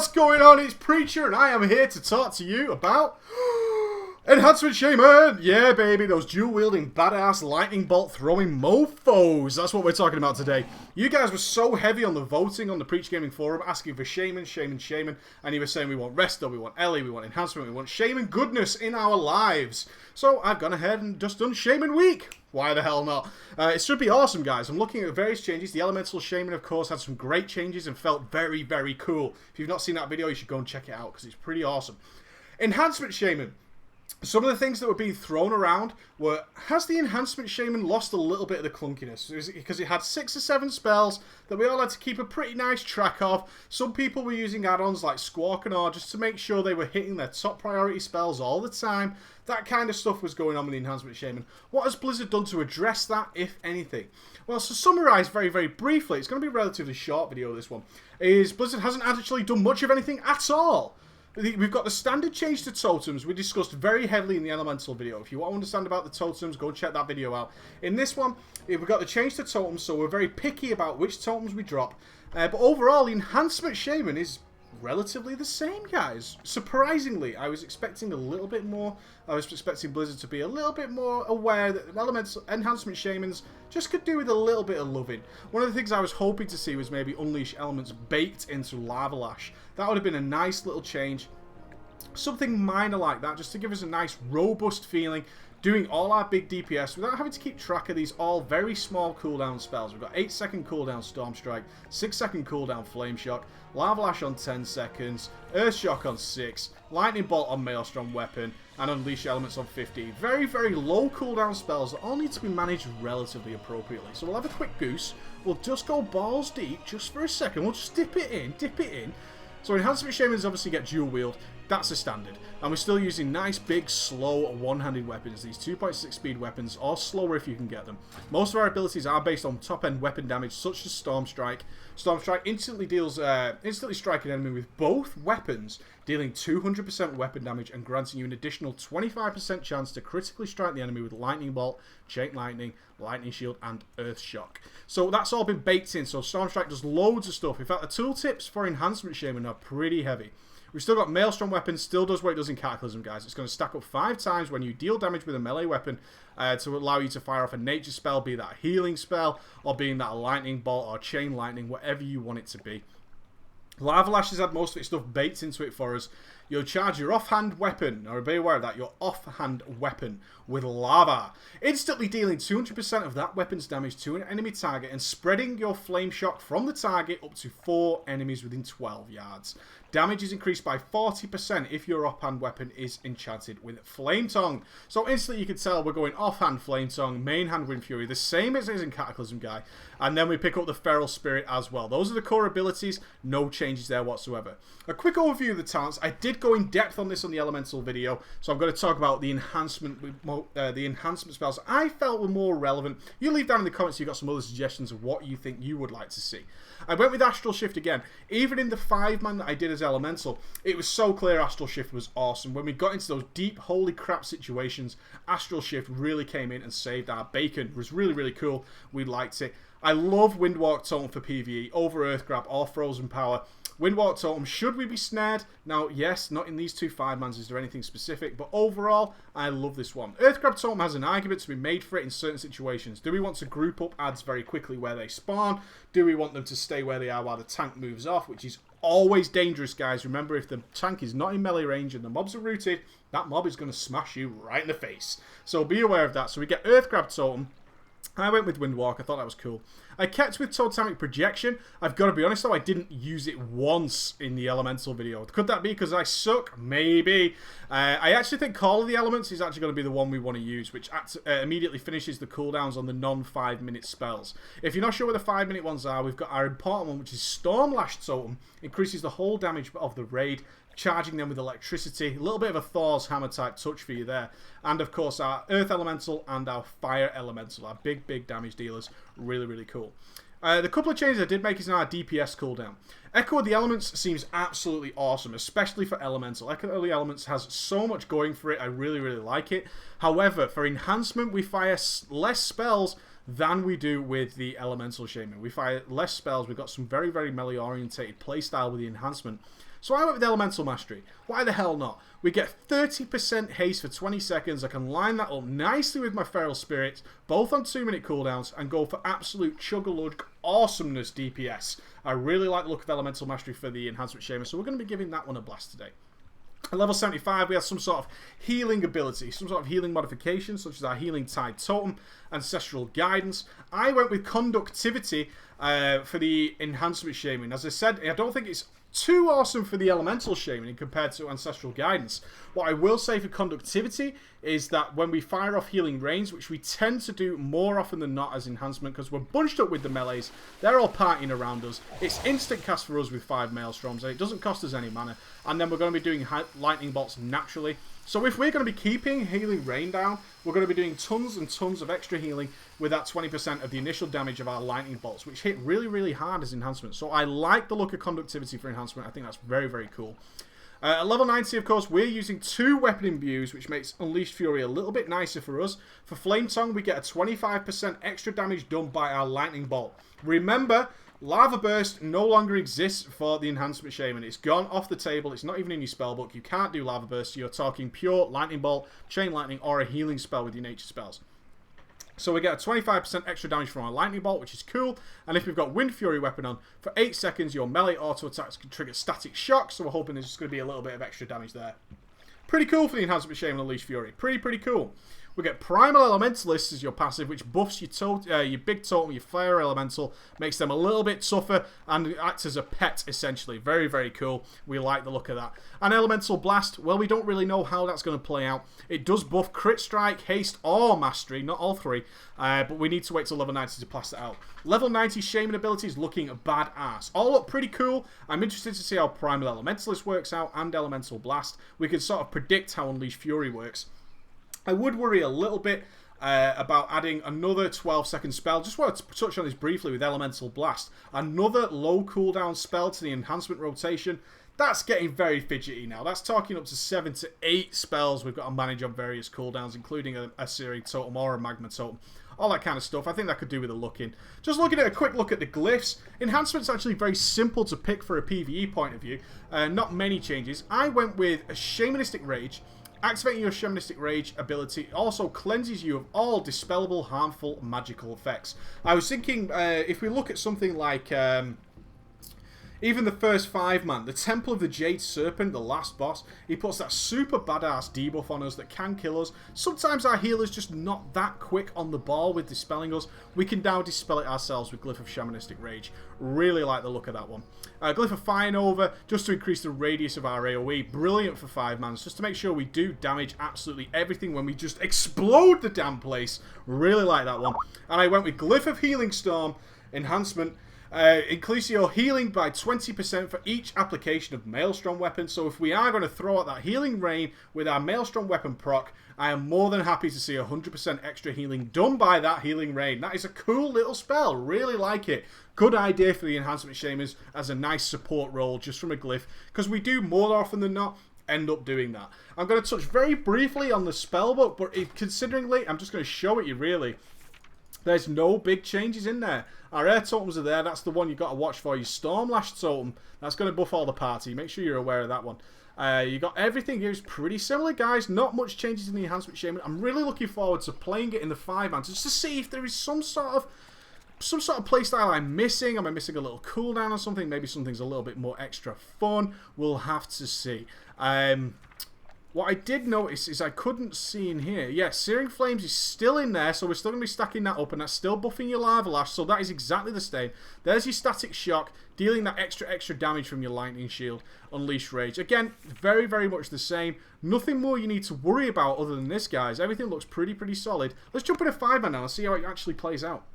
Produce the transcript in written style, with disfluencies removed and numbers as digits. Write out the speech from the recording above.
What's going on? It's Preacher, and I am here to talk to you about Enhancement Shaman! Yeah, baby, those dual-wielding, badass, lightning bolt-throwing mofos. That's what we're talking about today. You guys were so heavy on the voting on the Preach Gaming Forum, asking for Shaman, Shaman, Shaman, and you were saying we want Resto, we want Ellie, we want Enhancement, we want Shaman goodness in our lives. So I've gone ahead and just done Shaman Week. Why the hell not? It should be awesome, guys. I'm looking at various changes. The Elemental Shaman, of course, had some great changes and felt very, very cool. If you've not seen that video, you should go and check it out because it's pretty awesome. Enhancement Shaman. Some of the things that were being thrown around were, has the Enhancement Shaman lost a little bit of the clunkiness? Because it had 6 or 7 spells that we all had to keep a pretty nice track of. Some people were using add-ons like Squawk and R just to make sure they were hitting their top priority spells all the time. That kind of stuff was going on with the Enhancement Shaman. What has Blizzard done to address that, if anything? Well, to summarise very, very briefly, it's going to be a relatively short video, this one, is Blizzard hasn't actually done much of anything at all. We've got the standard change to totems. We discussed very heavily in the Elemental video. If you want to understand about the totems, go check that video out. In this one, we've got the change to totems, so we're very picky about which totems we drop. But overall, the Enhancement Shaman is relatively the same, guys. Surprisingly, I was expecting a little bit more. I was expecting Blizzard to be a little bit more aware that Enhancement Shamans just could do with a little bit of loving. One of the things I was hoping to see was maybe Unleash elements baked into Lava Lash. That would have been a nice little change. Something minor like that, just to give us a nice robust feeling, doing all our big DPS without having to keep track of these all very small cooldown spells. We've got 8-second cooldown Storm Strike, 6-second cooldown Flame Shock, Lava Lash on 10 seconds, Earth Shock on 6, Lightning Bolt on Maelstrom Weapon, and Unleash Elements on 15. Very, very low cooldown spells that all need to be managed relatively appropriately. So we'll have a quick goose. We'll just go balls deep just for a second. We'll just dip it in, dip it in. So Enhancement Shamans obviously get dual wield. That's a standard. And we're still using nice, big, slow, one-handed weapons. These 2.6 speed weapons, or slower if you can get them. Most of our abilities are based on top-end weapon damage, such as Storm Strike. Storm Strike instantly strike an enemy with both weapons, dealing 200% weapon damage and granting you an additional 25% chance to critically strike the enemy with Lightning Bolt, Chain Lightning, Lightning Shield, and Earth Shock. So that's all been baked in. So Storm Strike does loads of stuff. In fact, the tooltips for Enhancement Shaman are pretty heavy. We've still got Maelstrom Weapon, still does what it does in Cataclysm, guys. It's going to stack up 5 times when you deal damage with a melee weapon to allow you to fire off a nature spell, be that a healing spell, or being that a lightning bolt or chain lightning, whatever you want it to be. Lava Lash has had most of its stuff baked into it for us. You'll charge your offhand weapon, or be aware of that, your offhand weapon with lava, instantly dealing 200% of that weapon's damage to an enemy target and spreading your flame shock from the target up to 4 enemies within 12 yards. Damage is increased by 40% if your offhand weapon is enchanted with Flame Tongue. So instantly you can tell we're going offhand Flame Tongue, main hand Wind Fury, the same as it is in Cataclysm, guy. And then we pick up the Feral Spirit as well. Those are the core abilities, no changes there whatsoever. A quick overview of the talents. I did go in depth on this on the Elemental video, so I'm going to talk about the enhancement spells I felt were more relevant. You leave down in the comments if you've got some other suggestions of what you think you would like to see. I went with Astral Shift again. Even in the 5-man that I did as Elemental, it was so clear Astral Shift was awesome. When we got into those deep, holy crap situations, Astral Shift really came in and saved our bacon. It was really, really cool. We liked it. I love Windwalk Totem for PvE over Earth Grab or Frozen Power. Windwalk Totem, should we be snared? Now, yes, not in these 2 5-mans is there anything specific, but overall, I love this one. Earth Grab Totem has an argument to be made for it in certain situations. Do we want to group up adds very quickly where they spawn? Do we want them to stay where they are while the tank moves off, which is always dangerous, guys. Remember, if the tank is not in melee range and the mobs are rooted, that mob is going to smash you right in the face. So be aware of that. So we get Earth Grab Totem. I went with Windwalk. I thought that was cool. I kept with Totemic Projection. I've got to be honest though, I didn't use it once in the Elemental video. Could that be because I suck? Maybe. I actually think Call of the Elements is actually going to be the one we want to use, which immediately finishes the cooldowns on the non-5-minute spells. If you're not sure where the 5-minute ones are, we've got our important one, which is Storm Lash Totem. Increases the whole damage of the raid, charging them with electricity. A little bit of a Thor's Hammer type touch for you there. And of course our Earth Elemental and our Fire Elemental, our big, big damage dealers. Really, really cool. The couple of changes I did make is in our DPS cooldown. Echo of the Elements seems absolutely awesome, especially for Elemental. Echo of the Elements has so much going for it. I really, really like it. However, for Enhancement, we fire less spells than we do with the Elemental Shaman. We fire less spells. We've got some very, very melee-orientated playstyle with the Enhancement. So I went with Elemental Mastery. Why the hell not? We get 30% haste for 20 seconds. I can line that up nicely with my Feral Spirits, both on 2-minute cooldowns, and go for absolute chug-a-lug awesomeness DPS. I really like the look of Elemental Mastery for the Enhancement Shaman, so we're going to be giving that one a blast today. At level 75, we have some sort of healing ability, some sort of healing modification, such as our Healing Tide Totem, Ancestral Guidance. I went with Conductivity for the Enhancement Shaman. As I said, I don't think it's too awesome for the Elemental Shaman compared to Ancestral Guidance. What I will say for Conductivity is that when we fire off Healing Rains, which we tend to do more often than not as Enhancement, because we're bunched up with the melees, they're all partying around us. It's instant cast for us with 5 Maelstroms, and it doesn't cost us any mana. And then we're going to be doing Lightning Bolts naturally. So if we're going to be keeping Healing Rain down, we're going to be doing tons and tons of extra healing with that 20% of the initial damage of our Lightning Bolts, which hit really, really hard as Enhancement. So I like the look of Conductivity for Enhancement. I think that's very, very cool. At level 90, of course, we're using 2 weapon imbues, which makes Unleashed Fury a little bit nicer for us. For Flame Tongue, we get a 25% extra damage done by our Lightning Bolt. Remember, Lava Burst no longer exists for the Enhancement Shaman. It's gone off the table. It's not even in your spellbook. You can't do Lava Burst. You're talking pure Lightning Bolt, Chain Lightning, or a healing spell with your nature spells. So we get a 25% extra damage from our Lightning Bolt, which is cool. And if we've got Wind Fury weapon on, for 8 seconds, your melee auto attacks can trigger Static Shock. So we're hoping there's just going to be a little bit of extra damage there. Pretty cool for the Enhancement Shaman Unleashed Fury. Pretty cool. We get Primal Elementalist as your passive, which buffs your big totem, your Fire Elemental, makes them a little bit tougher, and acts as a pet, essentially. Very, very cool. We like the look of that. And Elemental Blast, well, we don't really know how that's going to play out. It does buff Crit Strike, Haste, or Mastery, not all 3, but we need to wait till level 90 to blast it out. Level 90 Shaman ability is looking badass. All look pretty cool. I'm interested to see how Primal Elementalist works out, and Elemental Blast. We can sort of predict how Unleashed Fury works. I would worry a little bit about adding another 12-second spell. Just want to touch on this briefly with Elemental Blast. Another low cooldown spell to the enhancement rotation. That's getting very fidgety now. That's talking up to 7 to 8 spells we've got to manage on various cooldowns, including a Searing Totem or a Magma Totem. All that kind of stuff. I think that could do with a look in. Just looking at a quick look at the glyphs. Enhancement's actually very simple to pick for a PvE point of view. Not many changes. I went with a Shamanistic Rage. Activating your Shamanistic Rage ability also cleanses you of all dispellable, harmful, magical effects. I was thinking, if we look at something like even the first 5-man, the Temple of the Jade Serpent, the last boss, he puts that super badass debuff on us that can kill us. Sometimes our healer's just not that quick on the ball with dispelling us. We can now dispel it ourselves with Glyph of Shamanistic Rage. Really like the look of that one. Glyph of Fire Nova, just to increase the radius of our AoE. Brilliant for 5-mans, just to make sure we do damage absolutely everything when we just explode the damn place. Really like that one. And I went with Glyph of Healing Storm, Enhancement. Increase your healing by 20% for each application of Maelstrom weapon. So if we are going to throw out that Healing Rain with our Maelstrom weapon proc, I am more than happy to see 100% extra healing done by that Healing Rain. That is a cool little spell. Really like it. Good idea for the Enhancement Shamans as a nice support role just from a glyph, because we do more often than not end up doing that. I'm going to touch very briefly on the spellbook, but consideringly, I'm just going to show it you really. There's no big changes in there. Our air totems are there. That's the one you've got to watch for. Your Stormlash totem. That's going to buff all the party. Make sure you're aware of that one. You got everything here is pretty similar, guys. Not much changes in the Enhancement Shaman. I'm really looking forward to playing it in the 5-man just to see if there is some sort of playstyle I'm missing. Am I missing a little cooldown or something? Maybe something's a little bit more extra fun. We'll have to see. What I did notice is I couldn't see in here. Yeah, Searing Flames is still in there, so we're still going to be stacking that up, and that's still buffing your Lava Lash, so that is exactly the same. There's your Static Shock, dealing that extra damage from your Lightning Shield, Unleashed Rage. Again, very, very much the same. Nothing more you need to worry about other than this, guys. Everything looks pretty solid. Let's jump in a 5-man now and see how it actually plays out.